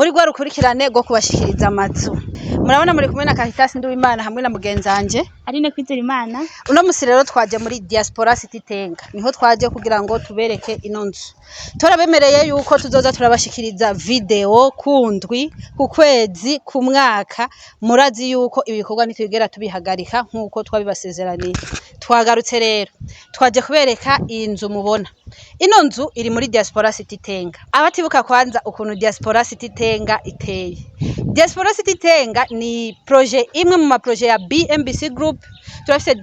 muri gwa rukurikirane go kubashikiriza amazu. Murabona muri kumwe na Caritas Nduwimana hamwe na mugenzanje Aline Kwizerimana. Uno musi rero twaje muri Diaspora City Tenga, niho twaje kugira ngo tubereke ino nzu. Turabemereye yuko tuzoza turabashikiriza video kundwi ku kwezi ku mwaka, murazi yuko ibikorwa ntitugera tubihagarika nkuko twabibasezeraniye. Twagarutse rero twaje kubereka iyi nzu mubona. Ino nzu iri muri Diaspora City Tenga. Abatibuka kwanza ukuntu Diaspora City Tenga iteye. Diaspora City Tenga ni projet imwe mu ma projet ya BMBC Group. Turafise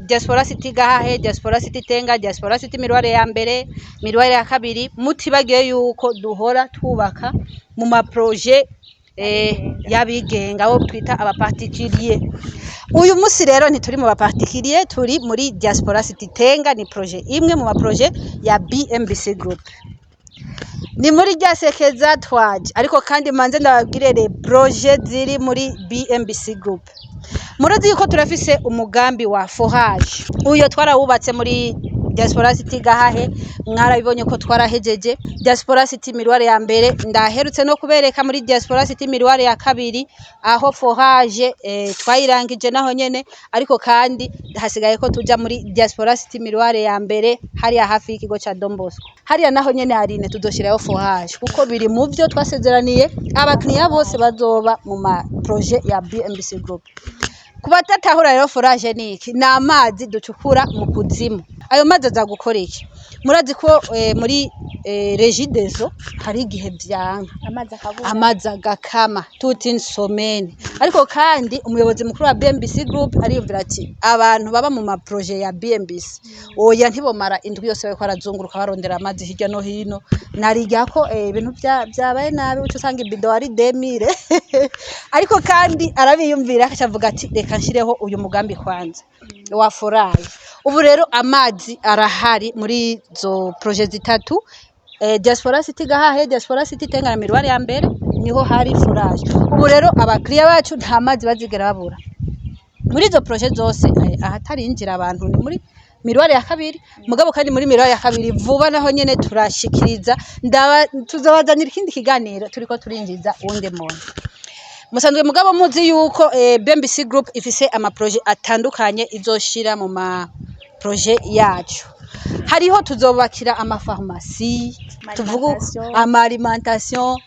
Diaspora City Gahahe, Diaspora City Tenga, Diaspora City Mirware ya mbere, Mirware ya kabiri. Mutibagiye yuko duhora twubaka mu ma projet yabigenga abo twita aba particulier. Uyu musi rero ntituri mu ba particulier, turi muri Diaspora City Tenga, ni projet imwe mu ma projet ya BMBC Group. Ni muri ryasekeza twaje, ariko kandi manze ndababwirere projet ziri muri BMBC Group. Murazi yuko turafise umugambi wa forage. Uyo twarawubatse muri Diaspora City Gahahe, mwarabibonye ko twarahejeje. Diaspora City Mirware ya mbere ndaherutse no kubereka muri Diaspora City Mirware ya kabiri aho forage twayirangije naho nyene, ariko kandi hasigaye ko tuja muri Diaspora City Mirware ya mbere hariya hafi y'ikigo ca Don Bosco. Hariya naho nyene Aline tuzoshirayo forage kuko biri mu vyo twasezeraniye abakiriya bose bazoba mu ma projet ya BMBC Group. Kubatatahura rero forage niki na amazi ducukura mu kuzimu. Ayo mazi azagukora iki? Murazi ko muri Regideso hari igihe vyanka amazi agakama tuti nsomene, ariko kandi umuyobozi mukuru wa BMBC Group ariyumvira ati abantu baba mu ma projet ya BMBC oya ntibomara indwi yose bariko arazunguruka barondera amazi hirya no hino, narijya ko ibintu byabaye nabi uco usanga ibido ari 2000 ariko kandi arabiyumvira akavuga ati reka nshireho uyu mugambi kwanza wa forage. Ubu rero amazi arahari muri zo projet zitatu, Diaspora City Gahahe, Diaspora City Tenga na Mirware ya mbere niho hari forage. Ubu rero abakiriya bacu nta mazi bazigera babura. Muri zo projet zose ahatari injira abantu ni muri Mirware ya kabiri, mugabo kandi muri Mirware ya kabiri vuba naho nyene turashikiriza tuzabazanira ikindi kiganiro turiko turinjiza uwundi muntu. Musanzwe mugabo muzi yuko BMBC Group ifise ama projet atandukanye izoshira mu ma projet yacu. Hariho tuzobakira ama pharmacie, tuvuga ama alimentation,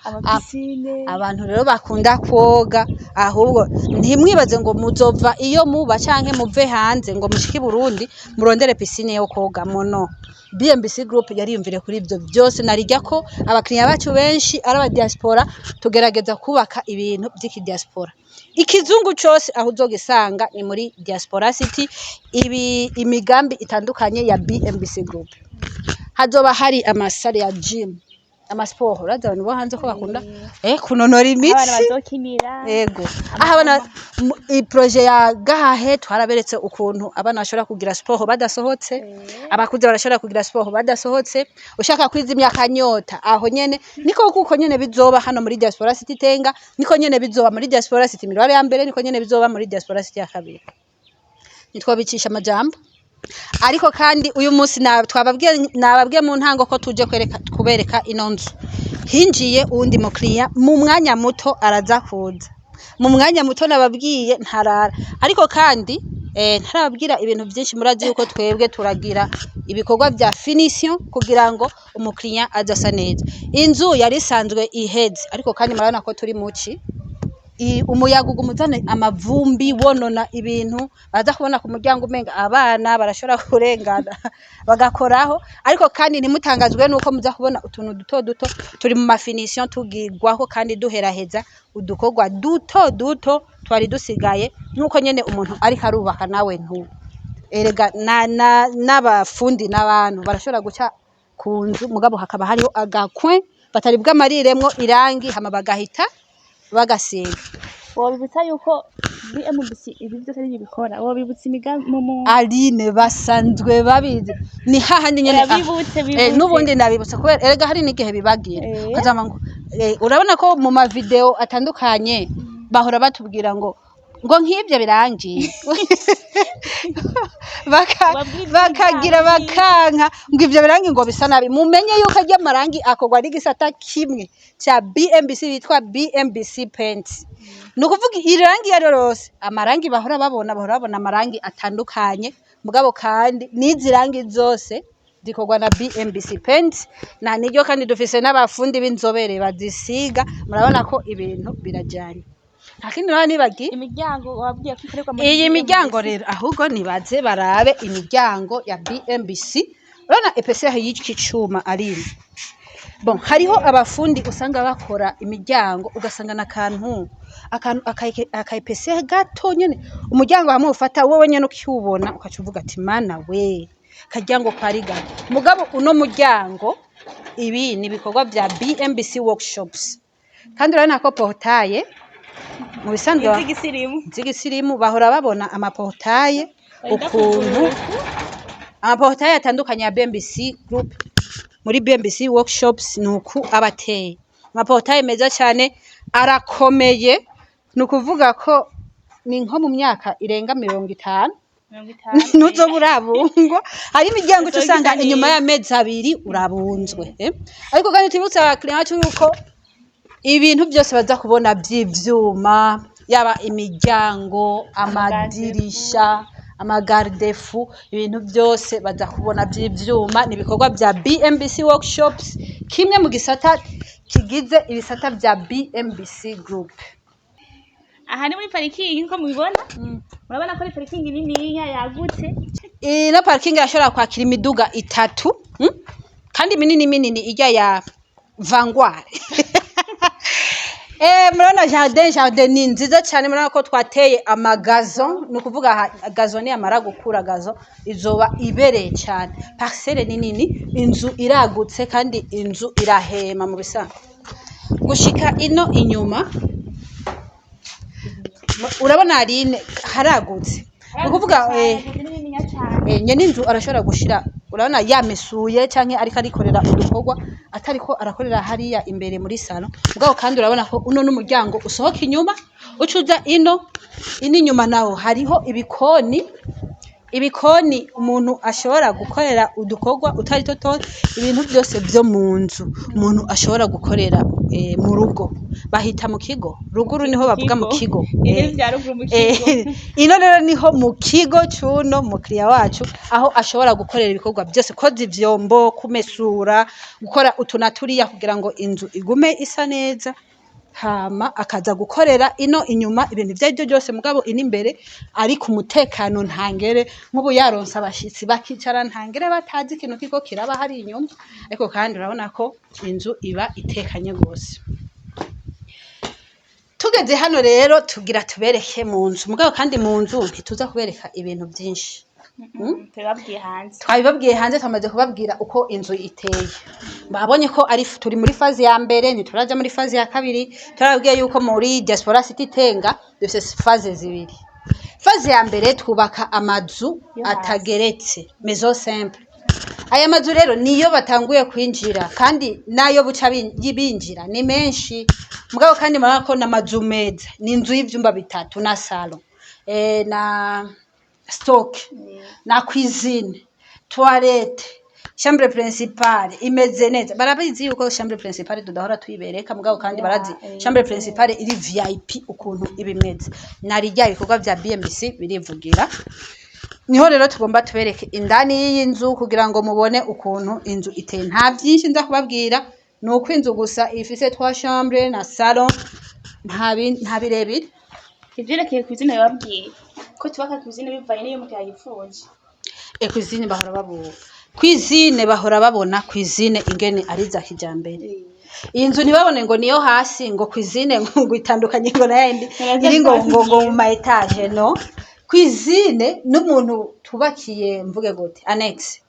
abantu rero bakunda koga, ahubwo ntimwibaze ngo muzova iyo muba canke muve hanze ngo mushike Burundi murondere piscine yo koga mono. BMBC Group yariyumvire kuri ivyo byose, narijya ko abakiriya bacu benshi ari aba diaspora, tugerageza kubaka ibintu by'iki diaspora. Ikizungu cyose aho uzogisanga ni muri Diaspora City, imigambi itandukanye ya BMBC Group. Hazoba hari amasare ya gym, amasport, uraza abantu bo hanze ko bakunda kunonora imitsi, abana bazokinira. Yego. Aha abana i projet ya Gahahe twaraberetse ukuntu abana bashobora kugira sport badasohotse, abakuze barashobora kugira sport badasohotse, ushaka kwizimya akanyota aho nyene niko kuko nyene bizoba hano muri Diaspora City Tenga, niko nyene bizoba muri Diaspora City Mirware ya mbere, niko nyene bizoba muri Diaspora City ya kabiri. Nitwo bicisha amajambo. Ariko kandi uyu munsi nababwiye mu ntango ko tuje kubereka ino nzu. Hinjiye uwundi mukiriya mu mwanya muto araza kuza. Mu mwanya muto nababwiye ntarara, ariko kandi ntarababwira ibintu byinshi. Murazi yuko twebwe turagira ibikorwa vya finition kugira ngo umukiriya azasa neza. Inzu yari isanzwe iheze, ariko kandi murabona ko turi muci umuyaga ugumuzane amavumbi wonona ibintu, baza kubona ku muryango umenga abana barashobora kurengana bagakoraho, ariko kandi ntimutangazwe nuko muza kubona utuntu duto duto turi mu mafinition tugirwaho kandi duheraheza udukorwa duto twari dusigaye, nuko nyene umuntu ari karubaka nawe ntu erega n'abafundi n'abantu barashobora guca ku nzu, mugabo hakaba hariho agakwe batari bw'amariremwo irangi hama bagahita bagasiga. Wobibutsa yuko BMBC ibi byose ari bikora, wobibutsa imigambi mu Aline basanzwe babizi ni hahandi nyene n'ubundi nabibutsa kubera erega hari n'igihe bibagira kazama ngo urabona ko mu ma video atandukanye bahora batubwira ngo ngo nk'ibyo birangiye bakagira bakanka ngo ibyo birangi ngo bisa nabi mumenye yuko ajya amarangi akogwa ari gisata kimwe cya BMBC bitwa BMBC paint ni ukuvuga irangi yarose amarangi bahora babona amarangi atandukanye mugabo kandi n'izi rangi zose zikogwa na BMBC paint na niryo kandi dufise n'abafundi b'inzobere bazisiga murabona ko ibintu birajyanye Lakini nani bagi imiryango wabwiye ko ikorerwa muri iyi miryango rero ahubwo nibaze barabe imiryango ya BMBC urana EPCR y'iki cuma ari bon hariho abafundi usanga bakora imiryango ugasanga na kantu aka EPCR gato nyene umuryango hamwe ufata wowe nyene ukiubona ukacuvuga ati mana we kajyango kari gato mugabo uno muryango ibi ni bikorwa bya BMBC workshops kandi urana ko portaye mu bisanzwe z'igisirimu bahora babona amaportaye ukuntu amaportaye atandukanye ya BMBC group muri BMBC workshops nuku abateye amaportaye meza cyane arakomeye nukuvuga ko ni nko mu myaka irenga 50 nuzo burabungo hari imiryango usanga inyuma y'amezi 2 urabunzwe ariko kandi tibutsa client yuko ibintu byose baza kubona by'ivyuma yaba imiryango amadirisha amagardefu ibintu byose baza kubona by'ivyuma nibikorwa bya BMBC workshops kimwe mu gisata kigize ibisata bya BMBC group aha ni muri parking nko mubibona murabona ko ari parking nini yagutse ino parking yashobora kwakira imiduga 3 kandi minini ijya ya Vanguard murana jardin ni nziza cyane murana ko twateye amagazo nukuvuga gazo ni amara gukura gazo izoba ibereye cyane parcelle nini inzu iragutse kandi inzu irahema mu bisa gushika ino inyuma urabona ari haragutse nukuvuga nyene inzu arashobora gushira urabona yamesuye canke ariko arikorera udukorwa atariko arakorera hariya imbere muri salo ubwo kandi urabona ko uno n'umuryango usohoka inyuma ucuza ino inyuma naho hariho ibikoni umuntu ashobora gukorera udukorwa utari toto ibintu byose byo mu nzu umuntu ashobora gukorera mu rugo bahita mu kigo ruguru niho bavuga mu kigo ino rero niho mu kigo cyuno mu kliya wacu aho ashobora gukorera ibikorwa byose koza ivyombo kumesura gukora utunaturiya kugira ngo inzu igume isa neza hama akaza gukorera ino inyuma ibintu byo byose mugabo ini imbere ari ku mutekano ntangere nk'ubu yaronsa abashitsi bakicara ntangere batazi ikintu kiko kiraba hari inyuma ariko kandi urabona ko inzu iba itekanye gose tugeze hano rero tugira tubereke mu nzu mugabo kandi mu nzu ntituza kubereka ibintu byinshi twabibabwiye hanze twamaze kubabwira uko inzu iteye babonye ko ari turi muri fazi ya mbere ntituraja muri fazi ya kabiri turabwiye yuko muri Diaspora City Tenga dufise fazi zibiri fazi ya mbere twubaka amazu atageretse maison simple aya mazu rero niyo batanguye kwinjira kandi nayo buca binjira ni menshi mugabo kandi marako na mazu meza ni inzu y'ivyumba 3 na salon na stock na cuisine toilette chambre principale imeze neza barabizi yuko chambre principale tudahora tuyibereka mugabo kandi barazi chambre principale iri VIP ukuntu ibimeze narijya ibikorwa bya BMBC birivugira niho rero tugomba tubereke indani y'inzu kugira ngo mubone ukuntu inzu iteye nta byinshi nza kubabwira nuko inzu gusa ifise 3 chambre na salon nta birebire ivyerekeye cuisine yababwiye ko tubaka cuisine bivaye niyo mutaya yifuza cuisine bahora babona cuisine ingene ari za kijambere iyi nzu ntibabone ngo niyo hasi ngo cuisine ngo itandukanye ngo nayindi iri ngo mu ma etage no cuisine n'umuntu tubakiye mvuge gute annex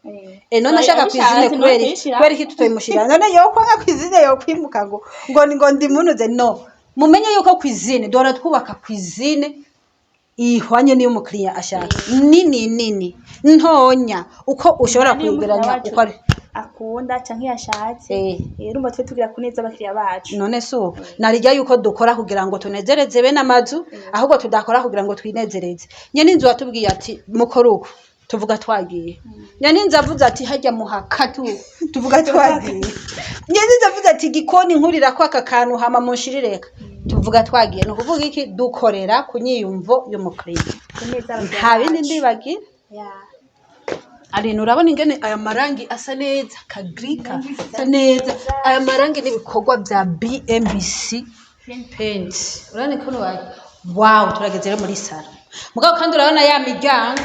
none ashaka cuisine kubera iki tutoyimushira none yoko nka cuisine yo kwimuka ngo ndi munuze no mumenye yuko cuisine dora twubaka cuisine ihwanye niyo mukiriya ashaka nini ntonya uko ushobora kuyiguranya uko ari akunda canke yashatse urumva twe tugira kuneza abakiriya bacu none so narijya yuko dukora kugira ngo tunezereze bene amazu ahubwo tudakora kugira ngo twinezereze nyene inzu watubwiye ati mukora uko tuvuga twagiye nyene inzu avuze ati hajya muhakatu tuvuga twagiye nyene inzu avuze ati gikoni nkurira ko aka kantu hama munshirireka tuvuga twagiye no kuvuga iki dukorera kunyiyumvo y'umukiriya nta bindi ndibagira Arino urabona ingene aya marangi asa neza kagrika asa neza aya marangi n'ibikorwa bya BMBC paint urane ko wow turageze rero muri sala mugabo kandi urabona ya miryango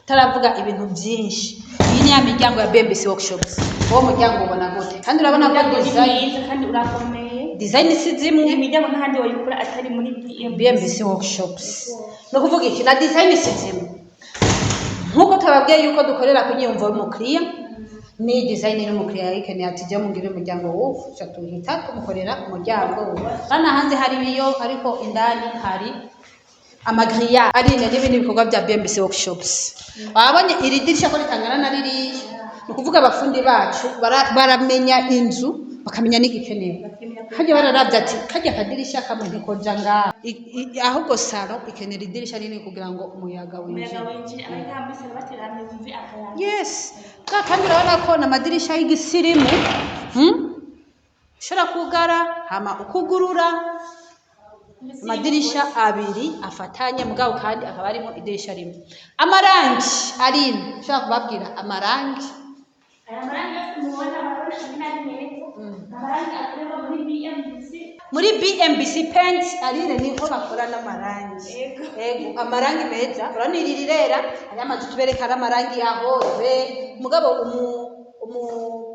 taravuga ibintu byinshi iyi ni ya miryango ya BMBC workshops uwo muryango ubona gute kandi urabona ko design kandi urakomeye design si zimwe imiryango ntahandi wayikora atari muri BMBC workshops no kuvuga iki na design si zimwe nkuko tababwiye yuko dukorera kunyiyumva y'umukiriya ni design y'umukiriya yikeneye ati je mungire umuryango wo cyatuhita kumukorera umuryango bana hanze hari biyo ariko indani hari amagriya ari n'ibindi bikorwa bya BMBC workshops wabonye iri dirisha ko ritangana na ririya no kuvuga abafundi bacu baramenya inzu bakamenya n'igikenewe hajya bararavye ati kajya kadirisha kamwe ntikoja nga ahubwo salo ikenera idirisha rinini kugira ngo umuyaga winjire yes kandi urabona ko na madirisha y'igisirimu ushobora kugara hama ukugurura amadirisha abiri afatanye mugabo kandi akaba arimo idirisha rimwe amarangi ari ushobora kubabwira amarangi muri BMBC paint arire niho bakora n'amarangi yego amarangi meza urani rirera ari amazu tubereka amarangi yahoze mugabo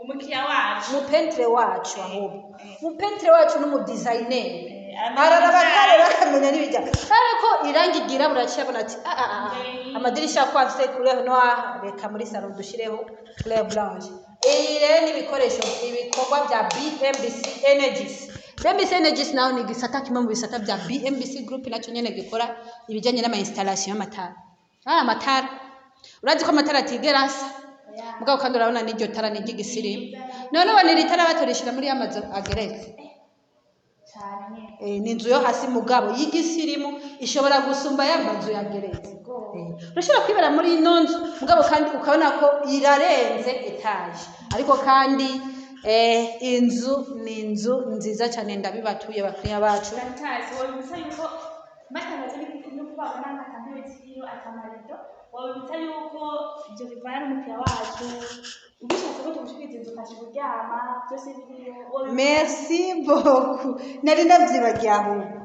umukiriya wacu umupentre wacu ahubwo umupentre wacu n'umu designer ararabakare bakamenya n'ibijya ariko irangi gira buracabona ati amadirisha kwa afise couleur noire reka muri salon dushireho couleur blanche rero n'ibikoresho ibikorwa bya BMBC Energies BMBC Energies naho ni gisata kimwe mu bisata bya BMBC group nacyo nyene gikora ibijanye n'ama installation y'amatara amatara urazi ko amatara atigerasa mugabo kandi urabona n'iryo tara ni ry'igisirimu none wanira itara batorishira muri amazu ageretse ni inzu yo hasi mugabo y'igisirimu ishobora gusumba y'amazu yageretse urashobora kwibera muri ino nzu mugabo kandi ukabona ko irarenze etaje ariko kandi inzu ni inzu nziza cyane ndabibatuye bakiriya bacu wabibutsa yuko ibyo bivana n'umukiriya wacu ubishatse ko tumushikiriza inzu ukasha kuryama byose biriyo merci beaucoup nari ndavyibagiye ahubwo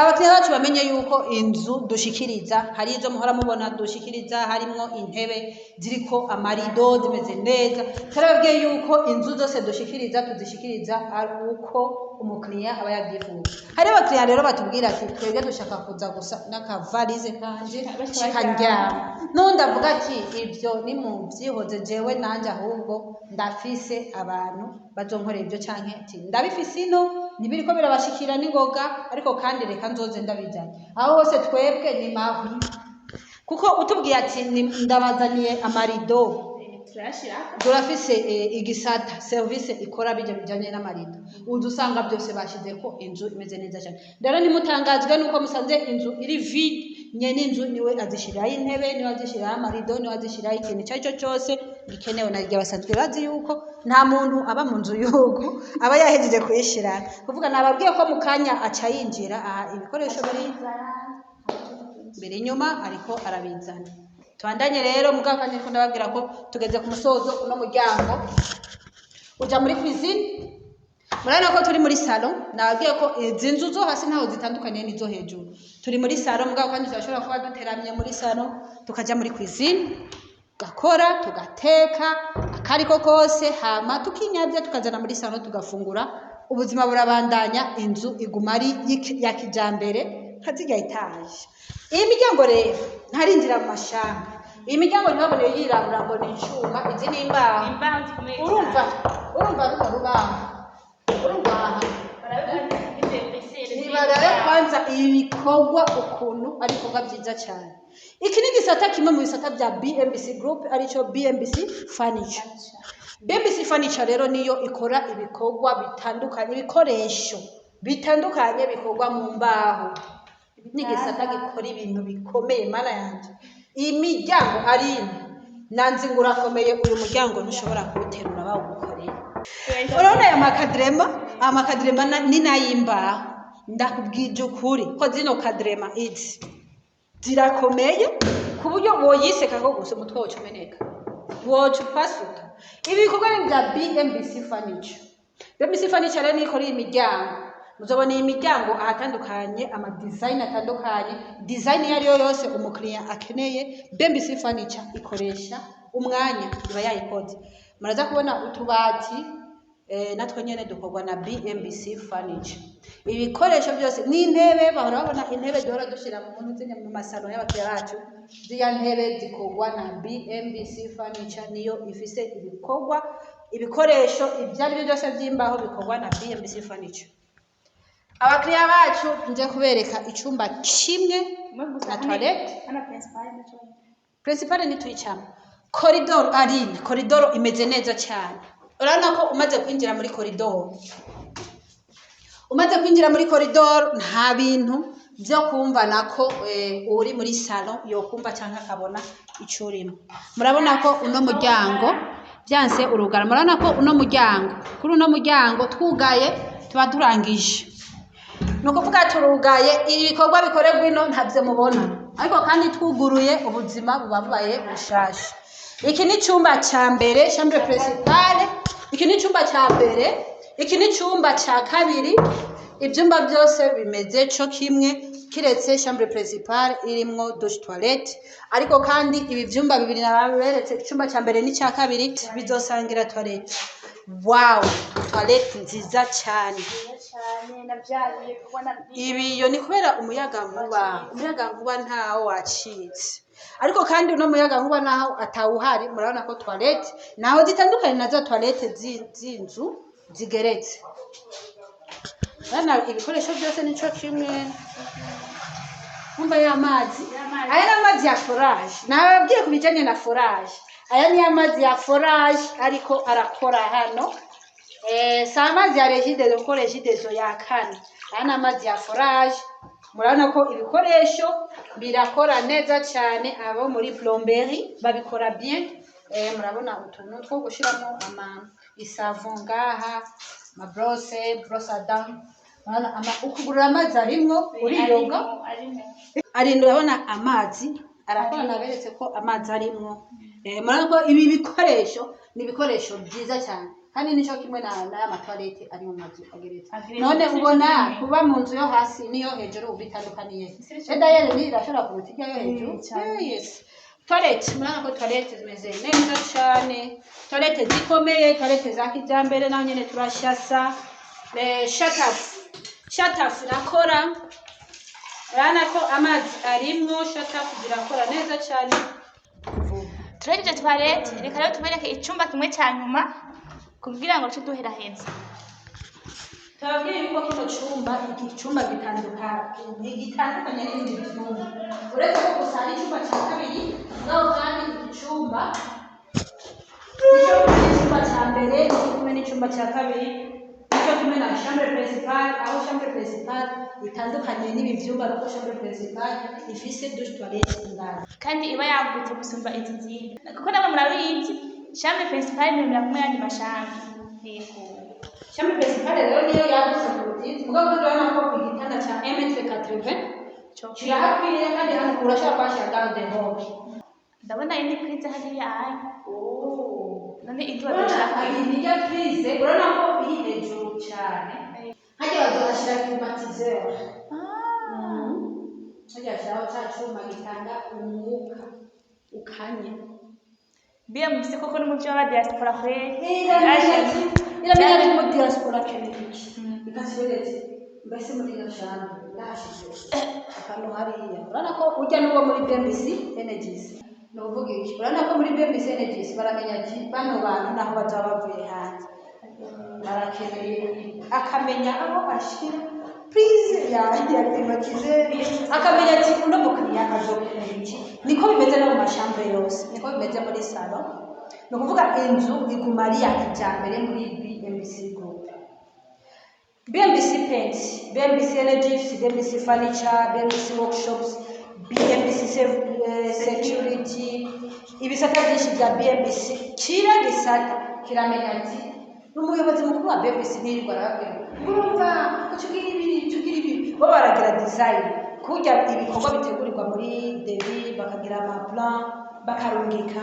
abakiriya bacu bamenye yuko inzu dushikiriza hari izo muhora mubona dushikiriza harimo intebe ziriko amarido zimeze neza tarabwiye yuko inzu zose dushikiriza tuzishikiriza ari uko umukiriya aba yabyifuza hari abakiriya rero batubwira ati twebwe dushaka kuza gusa n'akavalize kanje shikanjyama none avuga ati ibyo ni mu byihoze jewe nanje ahubwo ndafise abantu bazonkorera ibyo canke ati ndabifise ino nibiriko birabashikira n'ingoga ariko kandi reka nzoze ndabijanye aho hose twebwe ni mavi kuko utubwiye ati ndabazaniye amarido turafise igisata service ikora bijanye n'amarido udusanga byose bashize ko inzu imeze neza cyane rero nimutangazwe nuko musanze inzu iri vide nyene inzu niwe azishiraho intebe niwe azishiraho amarido niwe azishiraho ikintu cyo cyose gikenewe na rya basanzwe bazi yuko nta muntu aba mu nzu yuko aba yahejeje kuyishira kuvuga nababwiye ko mukanya aca yinjira ibikoresho biri inyuma ariko arabizana twandanye rero mugakanye ko ndababwira ko tugeze ku musozo uno muryango uja muri cuisine murana ko turi muri salon nababwiye ko izi nzu zo hasi ntaho zitandukanye n'izo hejuru turi muri salon mugakanye turashobora kuba duteramye muri salon tukaja muri cuisine gakora tugateka akariko kose hama tukinyabya tukazana muri salon tugafungura ubuzima burabandanya inzu iguma ari ya kijambere kaziga itaje iyi miryango rero ntarinjira mu mashamba iyi miryango ntibabone yirabura ngo ni icuma izi ni imbaho urumva rubaho urumva nibarabe kwanza ibikorwa ukuntu ari ibikorwa byiza cyane iki ni gisata kimwe mu bisata bya BMBC group arico BMBC furniture BBC Furniture rero niyo ikora ibikorwa bitandukanye, ibikoresho bitandukanye bikorwa mu mbaho. N'igisata gikora ibintu bikomeye mana yanje. Iyi miryango ari nanzi ngurakomeye, uyu muryango ntushobora kuwuterura bawugukoreye. Urabona aya makadrema ni nayimbaho. Ndakubwije ukuri ko zino kadrema izi zirakomeye ku buryo woyiseka ko gusa umutwe wacu umeneka, woca upasuka. Ibi bikorwa ni bya BMBC Furniture. BMBC Furniture rero nikora iyi miryango, muzobona iyi miryango ahatandukanye, ama design atandukanye, design yari yose umukiriya akeneye. BMBC Furniture ikoresha umwanya iba yayikoze. Muraza kubona utubati natwe nyene dukorwa na BMBC Furniture. Ibikoresho byose n'intebe, bahora babona intebe duhora dushira mu muntu zinye mu masalo y'abakiriya bacu, ziya ntebe zikorwa na BMBC Furniture, niyo ifise ibikorwa ibikoresho ibyari byo byose by'imbaho bikorwa na BMBC Furniture. Abakiriya bacu nje kubereka icumba kimwe na toilette. Principal ni tuyicamo. Corridor imeze neza cyane. Urabona ko umaze kwinjira muri corridor. Nta bintu byo kumva nako uri muri salon yo kumva cyangwa akabona icurimo. Murabona ko uno muryango byanse urugara. Murabona ko uno muryango, kuri uno muryango twugaye tuba turangije. Nuko vuga turugaye ibikorwa bikorerwa ino ntabyo mubona. Ariko kandi twuguruye ubuzima bubabaye bushasha. Iki ni cyumba cya mbere, chambre principale. Iki ni cyumba cya mbere, iki ni cyumba cya kabiri. Ibyumba byose bimeze cyo kimwe kiretse chambre principale irimwo douche toilette. Ariko kandi ibi byumba bibiri nababeretse, icyumba cya mbere n'icya kabiri bizosangira toilette. Wow, toilette nziza cyane. Ibiyo ni kubera umuyaga nkuba ntawo wacitse. Ariko kandi uno muyaga nkuba naho atawuhari. Murabona ko toilette naho zitandukanye na za toilette zinzu zigeretse. Bana ibikoresho byose nico kimwe. Umba y'amazi, aya n'amazi ya forage. Nababwiye kubijanye na forage. Aya ni amazi ya forage ariko arakora hano. Sa amazi ya Regideso kuko Regideso yakana. Aya ni amazi ya forage. Murabona ko ibikoresho birakora neza cyane. Abo muri plomberie babikora bien. Murabona utuntu two gushiramo isavon ngaha, ma brosse à dents. Ukugurura amazi arimwo uriyoga. Urabona amazi arakora, naberetse ko amazi arimwo. Murabona ko ibi bikoresho ni ibikoresho byiza cyane. Kandi nico kimwe na toilette ari mu mazu ageretse. None ubona kuba mu nzu yo hasi niyo hejuru ubitandukaniye. D'ailleurs ni irashobora kurutika yo hejuru. Yes. Toilette, murabona ko toilette zimeze neza cyane. Toilette zikomeye, toilette za kijambere naho nyene turashasa. Shatafu irakora. Urabona ko amazi arimwo, shatafu zirakora neza cyane. Turejeje toilette, reka rero tubereke icumba kimwe cya nyuma kugira ngo tuduhera heza. Tubabwiye ko kino cyumba gitandukanye n'ibindi byumba. Uretse ko gusa ari icyumba cya kabiri, ngaho kandi icyumba cya mbere kimwe n'icyumba cya kabiri, nicyo kimwe na chambre principale. Aho chambre principale itandukanye n'ibi byumba, kuko chambre principale ifise douche toilette indani kandi iba yagutse gusumba inzu nziza. Kuko nabo murabizi chambre principale ni kumwe yandi mashambre. Yego. Chambre principale rero niyo yagutse kurutiza. Mugabo urabona ko igitanda cya 1m80 kirahakwiriye kandi hano urashaka kwashira garde robe. Ndabona indi prise hariya ayi. None idwa dushaka iyi ya prise urabona ko iri hejuru cyane. Hajya bazashira climatiseur. Hajya cyaho cyacuma gitanga umwuka ukanye. Bia mfise koko n'umuco wa diaspora kwe. Iramenya ko diaspora kenshi. Ikasiretse mbese muri gashana ndashije. Akano hariya. Urabona ko ujya n'uwo muri BMBC Energies. Novugisha. Urabona ko muri BMBC Energies baramenya ati bano bantu naho bazaba bavuye hanze. Barakeneye akamenya aho ashira prise yanjye yatematize, akamenya ati uno mukiriya azokeneye iki. Niko bimeze no mu mashambre yose, niko bimeze muri salon, ni ukuvuga inzu iguma ari iya kijambere muri BMBC Group. BMBC Paints, BMBC Energies, BMBC Furniture, BMBC Workshops, BMBC Security, ibisata byinshi bya BMBC kira gisata kiramenya ati n'umuyobozi mukuru wa BMBC nirirwa arabwira urumva tugira ibi bo baragira design kujya ibikorwa bitegurirwa muri devi bakagira amaplan bakarungika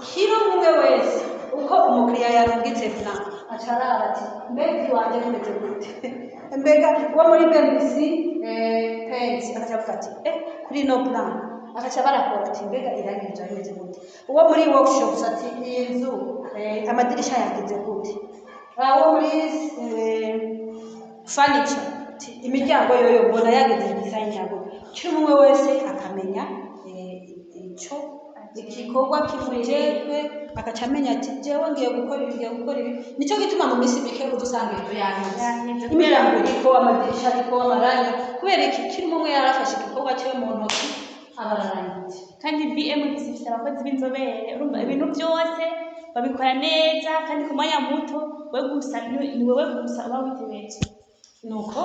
kiro umwe wese uko umukiriya yarungitse plan acarara ati mbega wanje kumeze gute mbega wo muri BMBC Paints akavuga ati kuri no plan akaca barakora ati mbega irangije imeze gute uwo muri workshops ati inzu amadirisha yagize gute aho muri furniture imiryango yoyo mbona yagize design yabo kiri umwe wese akamenya ico igikorwa kimujejwe akacamenya ati jewe ngiye gukora ibi nico gituma mu misi mike udusanga ibyo yanze imiryango iriko amadirisha ariko amarangi kubera iki kiri umwe yarafashe igikorwa cyo mu ntoki abararangije kandi BMBC ifite abakozi b'inzobere urumva ibintu byose babikora neza kandi ku mwanya muto we gusa ni wewe gusa uba witebeje nuko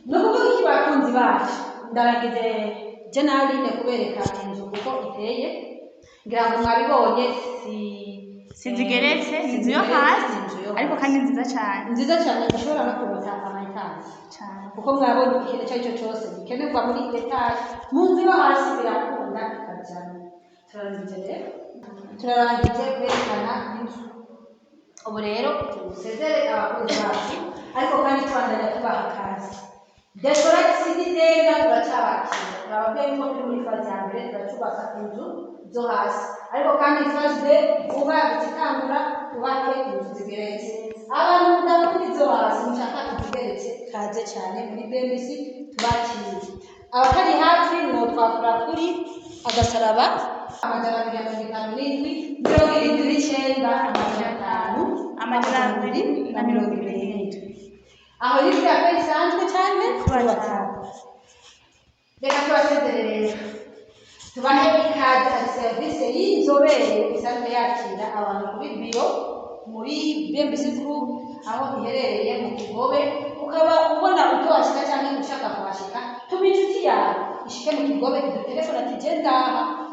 nukuvuga iki bakunzi bacu ndaragize Generali kubereka inzu uko iteye ngira ngo mwabibonye zigeretse inzu yo hasi ariko kandi nziza cyane ishobora no kubaka amayetaje cyane kuko mwabonye ikintu cyo cyose gikenerwa muri etaje mu nzu yo hasi birakunda ikajyana turarangije kwerekana inzu ubu rero tusezere abakozi bacu ariko kandi twandanya tubaha akazi Decorate City Tenga turacabakira turababwiye ko turi muri faze ya mbere turacubaka inzu zo hasi ariko kandi faze uba gitangura tubake inzu zigeretse abantu mudakunda izo hasi mushaka izigeretse kaze cyane muri BMBC tubakiriye abatari hafi no twakora kuri agasaraba amajana 257 295 aho yitwa pesa sanzwe cyane kuri WhatsApp reka tubasezerere tubahe ikaze service y'inzobere isanzwe yakira abantu kuri biro muri BMBC Group aho iherereye mu Kigobe ukaba ubona utwashika cyangwa ushaka kuhashika tubicuti yawe ishike mu Kigobe telefone ati genda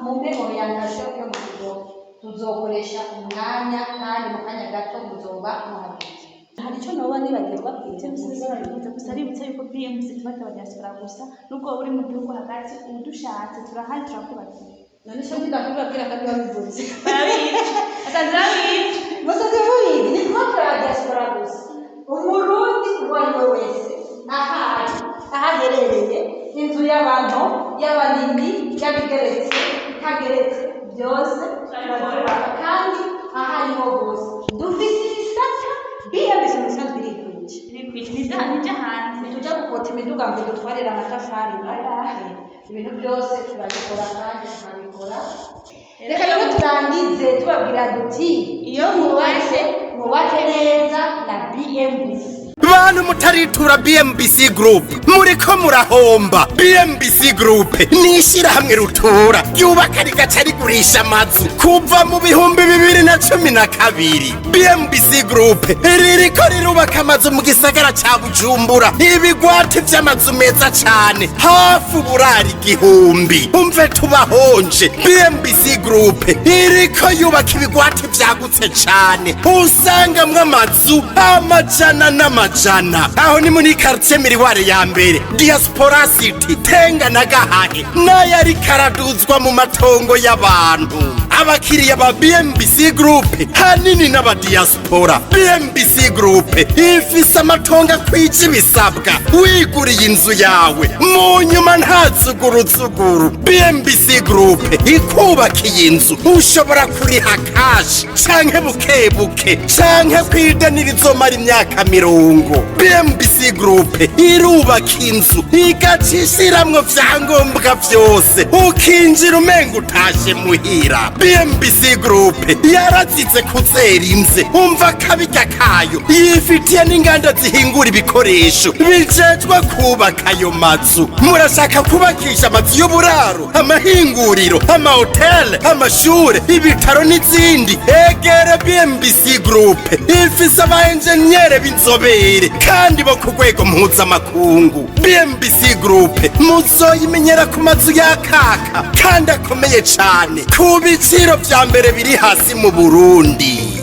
mu memo yangasho yo mu Kigobe tuzokoresha umwanya kandi mu kanya gato muzoba muhagije hari icyo noba nibagirwa kwite gusa aributse yuko BMBC tubata abanyasura gusa nubwo uri mu gihugu hagati udushatse turahari turakubakira none cyo ndakubabwira kandi babivuze atazabizi musazebuyi ni ko turadiaspora gusa umurundi uwari wese ahaherereye inzu y'abantu y'abanini yabigeretse ikageretse byose kandi ahariho hose dufite isaka BMBC musanzwe irikwije nijya hanze tujya gukota imiduga ngo dutwarire amatafari ibintu byose turabikora kandi tukabikora reka rero turangize tubabwira duti iyo mwubake neza na BMBC bantu mutaritura BMBC Group muriko murahomba. BMBC Group ni ishyirahamwe rutura ryubaka rigaca rigurisha amazu kuva mu 2012. BMBC Group ririko rirubaka amazu mu gisagara ca Bujumbura, ibigwati vy'amazu meza cane hafi uburari 1000. umve tubahonje. BMBC Group iriko yubaka ibigwati vyagutse cane usangamwe amazu amajana n'amajana. aho ni muri quartier Miriware ya mbere, Diaspora City, Tenga na Gahahe, n'ayari karaduzwa mu matongo y'abantu. abakiriya ba BMBC Group hanini n'aba diaspora. BMBC Group ifise amatongo kwije ibisabwa wiguriye inzu yawe mu nyuma ntatsuguruzuguru. BMBC Group ikubakiye inzu ushobora kuriha cash canke bukebuke canke kwidanira izomara imyaka 50. BMBC Group irubaka inzu igacishiramwo vyangombwa vyose ukinjira umenga utashe muhira. BMBC Group yarazize kuzera imze umva kabirya kayo yifitiye n'inganda zihingura ibikoresho bijejwe kubaka ayo mazu. Murashaka kubakisha amazu y'uburaro, amahinguriro, amahoteli, amashure, ibitaro n'izindi? Egera BMBC Group ifise aba enjeniyere b'inzobere kandi bo ku rwego mpuzamakungu. BMBC Group muzoyimenyera ku mazu y'akaka kandi akomeye cane ku biciro vya mbere biri hasi mu Burundi.